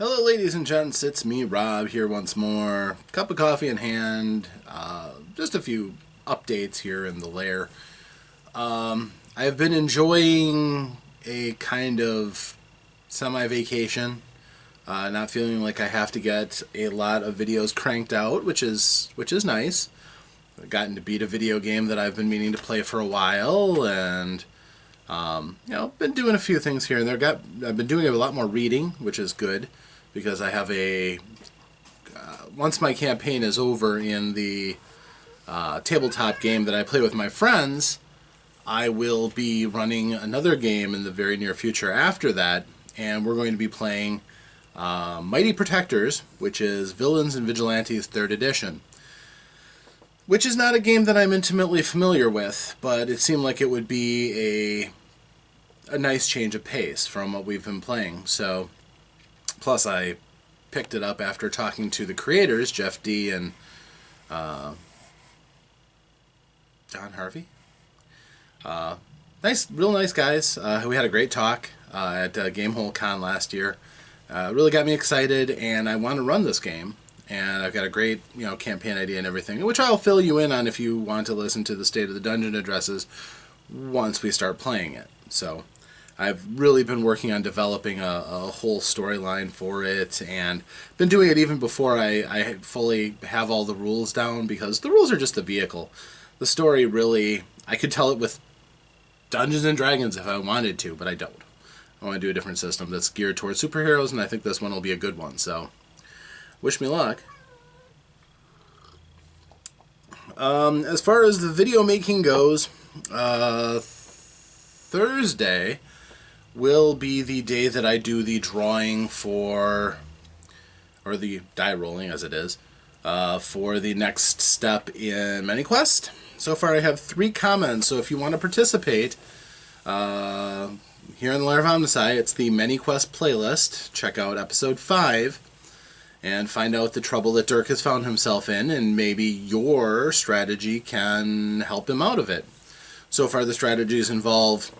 Hello ladies and gents, it's me Rob here once more. Cup of coffee in hand, just a few updates here in the Lair. I've been enjoying a kind of semi-vacation, not feeling like I have to get a lot of videos cranked out, which is nice. I've gotten to beat a video game that I've been meaning to play for a while, and been doing a few things here and there. I've been doing a lot more reading, which is good, because I have once my campaign is over in the tabletop game that I play with my friends, I will be running another game in the very near future after that, and we're going to be playing Mighty Protectors, which is Villains and Vigilantes 3rd Edition. Which is not a game that I'm intimately familiar with, but it seemed like it would be a nice change of pace from what we've been playing. So, plus I picked it up after talking to the creators, Jeff D. and Don Harvey. Real nice guys. We had a great talk at Gamehole Con last year. Really got me excited, and I want to run this game. And I've got a great, campaign idea and everything, which I'll fill you in on if you want to listen to the State of the Dungeon addresses once we start playing it. So, I've really been working on developing a whole storyline for it, and been doing it even before I fully have all the rules down, because the rules are just the vehicle. The story really, I could tell it with Dungeons and Dragons if I wanted to, but I don't. I want to do a different system that's geared towards superheroes, and I think this one will be a good one, so wish me luck. As far as the video making goes, Thursday will be the day that I do the drawing for, or the die rolling as it is, for the next step in ManyQuest. So far I have 3 comments, so if you want to participate, here in the Lair of Omnisci, it's the ManyQuest playlist. Check out episode 5. And find out the trouble that Dirk has found himself in, and maybe your strategy can help him out of it. So far the strategies involve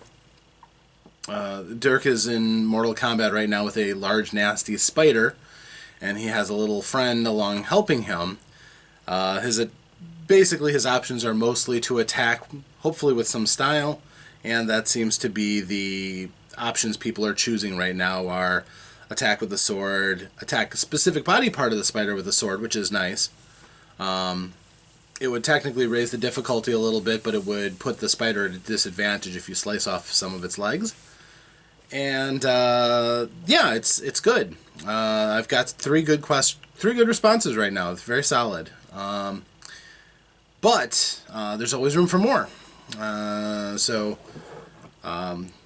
Dirk is in Mortal Kombat right now with a large nasty spider, and he has a little friend along helping him. Basically his options are mostly to attack, hopefully with some style, and that seems to be the options people are choosing right now are attack with the sword, attack a specific body part of the spider with the sword, which is nice. It would technically raise the difficulty a little bit, but it would put the spider at a disadvantage if you slice off some of its legs. And yeah, it's good. I've got 3 good responses right now. It's very solid. But there's always room for more.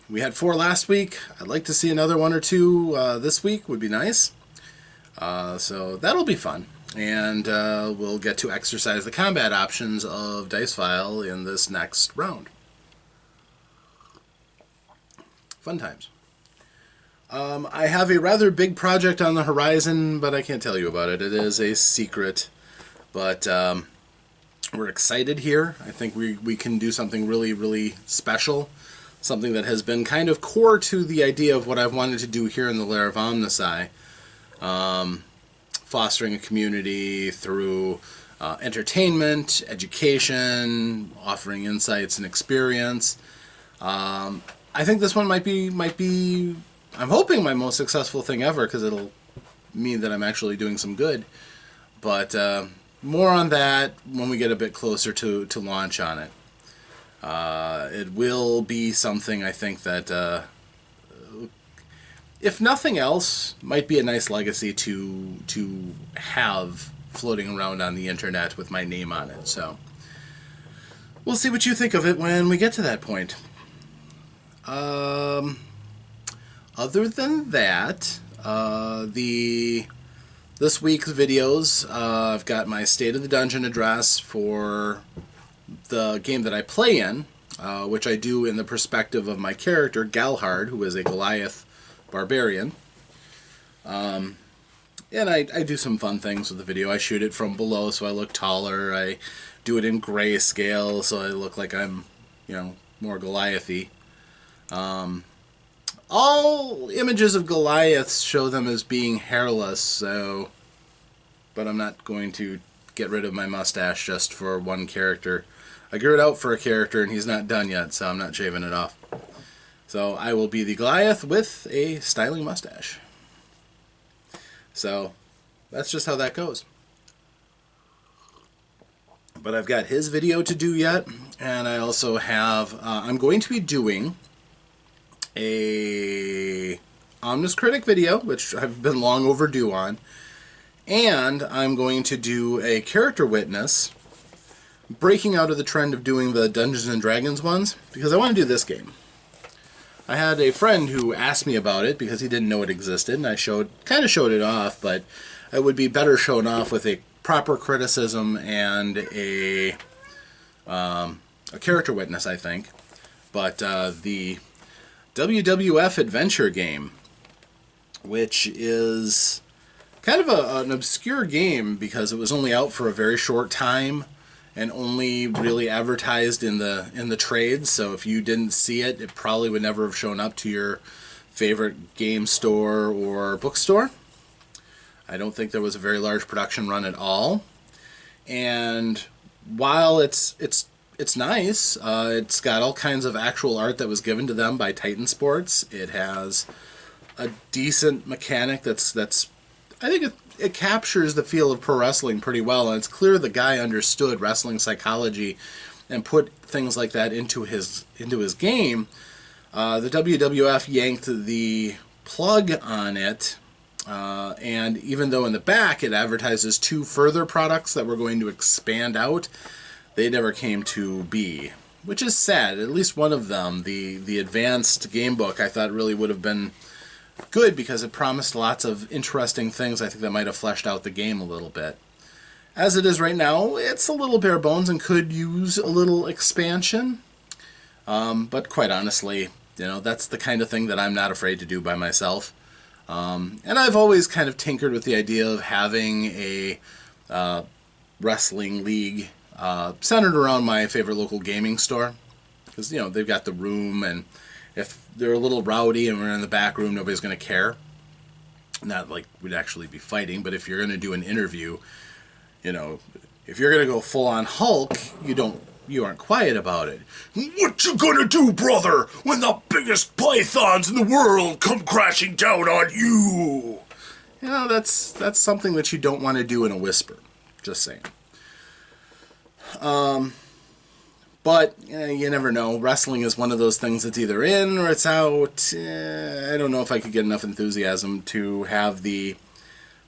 We had 4 last week. I'd like to see another 1 or 2 this week. Would be nice. So that'll be fun. And we'll get to exercise the combat options of Dicefile in this next round. Fun times. I have a rather big project on the horizon, but I can't tell you about it. It is a secret. But we're excited here. I think we can do something really, really special. Something that has been kind of core to the idea of what I've wanted to do here in the Lair of Omnisci. Fostering a community through entertainment, education, offering insights and experience. I think this one might be, I'm hoping, my most successful thing ever, because it'll mean that I'm actually doing some good. But more on that when we get a bit closer to launch on it. It will be something I think that, if nothing else, might be a nice legacy to have floating around on the internet with my name on it. So we'll see what you think of it when we get to that point. Other than that, this week's videos, I've got my State of the Dungeon address for the game that I play in, which I do in the perspective of my character, Galhard, who is a Goliath barbarian. And I do some fun things with the video. I shoot it from below so I look taller. I do it in grayscale so I look like I'm, more Goliath-y. All images of Goliaths show them as being hairless, so... But I'm not going to get rid of my mustache just for one character. I grew it out for a character and he's not done yet, so I'm not shaving it off. So I will be the Goliath with a styling mustache. So that's just how that goes. But I've got his video to do yet, and I also have, I'm going to be doing a Omnis Critic video, which I've been long overdue on, and I'm going to do a character witness, breaking out of the trend of doing the Dungeons and Dragons ones, because I want to do this game. I had a friend who asked me about it because he didn't know it existed, and I kind of showed it off, but it would be better shown off with a proper criticism and a character witness, I think. But the WWF adventure game, which is kind of an obscure game because it was only out for a very short time and only really advertised in the trades. So if you didn't see it, it probably would never have shown up to your favorite game store or bookstore. I don't think there was a very large production run at all. And while it's nice, it's got all kinds of actual art that was given to them by Titan Sports. It has a decent mechanic that's I think it captures the feel of pro wrestling pretty well, and it's clear the guy understood wrestling psychology and put things like that into his game. The WWF yanked the plug on it, and even though in the back it advertises 2 further products that were going to expand out, they never came to be, which is sad. At least one of them, the advanced game book, I thought really would have been good because it promised lots of interesting things I think that might have fleshed out the game a little bit. As it is right now, it's a little bare bones and could use a little expansion, but quite honestly, that's the kind of thing that I'm not afraid to do by myself. And I've always kind of tinkered with the idea of having a wrestling league centered around my favorite local gaming store, because they've got the room, and if they're a little rowdy and we're in the back room, nobody's going to care. Not like we'd actually be fighting, but if you're going to do an interview, if you're going to go full on Hulk, you aren't quiet about it. What you gonna do, brother, when the biggest pythons in the world come crashing down on you? That's something that you don't want to do in a whisper. Just saying. But you never know. Wrestling is one of those things that's either in or it's out. I don't know if I could get enough enthusiasm to have the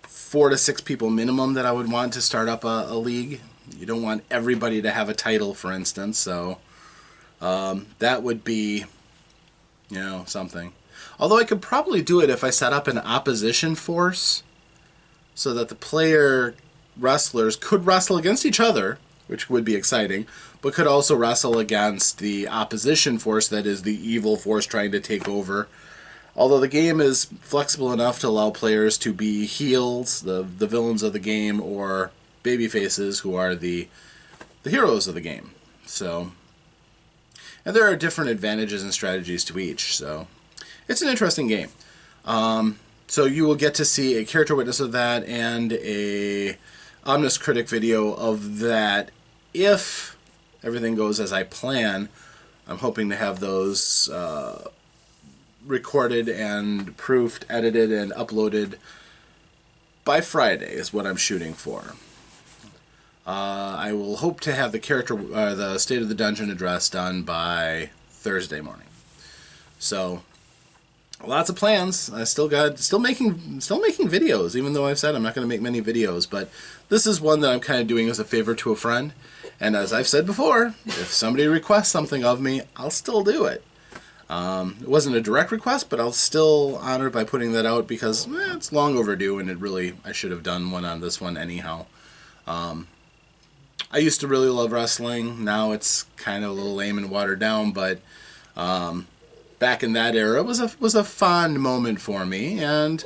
4 to 6 people minimum that I would want to start up a league. You don't want everybody to have a title, for instance, so that would be, something. Although I could probably do it if I set up an opposition force so that the player wrestlers could wrestle against each other, which would be exciting, but could also wrestle against the opposition force that is the evil force trying to take over. Although the game is flexible enough to allow players to be heels, the villains of the game, or baby faces who are the heroes of the game. So, and there are different advantages and strategies to each, so it's an interesting game. So you will get to see a character witness of that and a Omnis Critic video of that. If everything goes as I plan, I'm hoping to have those recorded and proofed, edited, and uploaded by Friday is what I'm shooting for. I will hope to have the State of the Dungeon address done by Thursday morning. So, lots of plans. I still making videos, even though I've said I'm not going to make many videos. But this is one that I'm kind of doing as a favor to a friend. And as I've said before, if somebody requests something of me, I'll still do it. It wasn't a direct request, but I'll still honor by putting that out because it's long overdue, and I should have done one on this one anyhow. I used to really love wrestling. Now it's kind of a little lame and watered down, but back in that era, it was a fond moment for me, and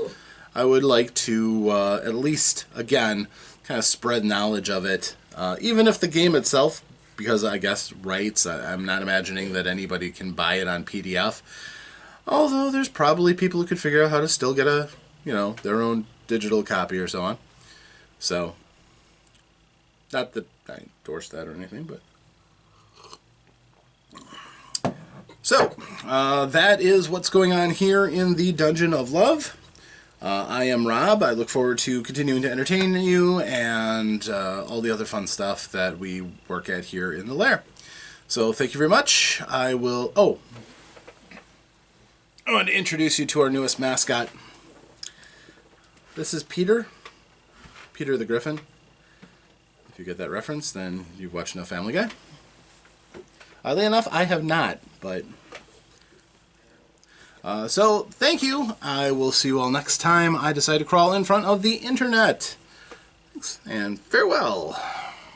I would like to at least, again, kind of spread knowledge of it. Even if the game itself, because I guess rights, I'm not imagining that anybody can buy it on PDF. Although there's probably people who could figure out how to still get a, their own digital copy or so on. So, not that I endorse that or anything, but... So, that is what's going on here in the Dungeon of Love. I am Rob. I look forward to continuing to entertain you and all the other fun stuff that we work at here in the Lair. So, thank you very much. I want to introduce you to our newest mascot. This is Peter. Peter the Griffin. If you get that reference, then you've watched enough Family Guy. Oddly enough, I have not, but... so, thank you. I will see you all next time I decide to crawl in front of the internet. Thanks, and farewell.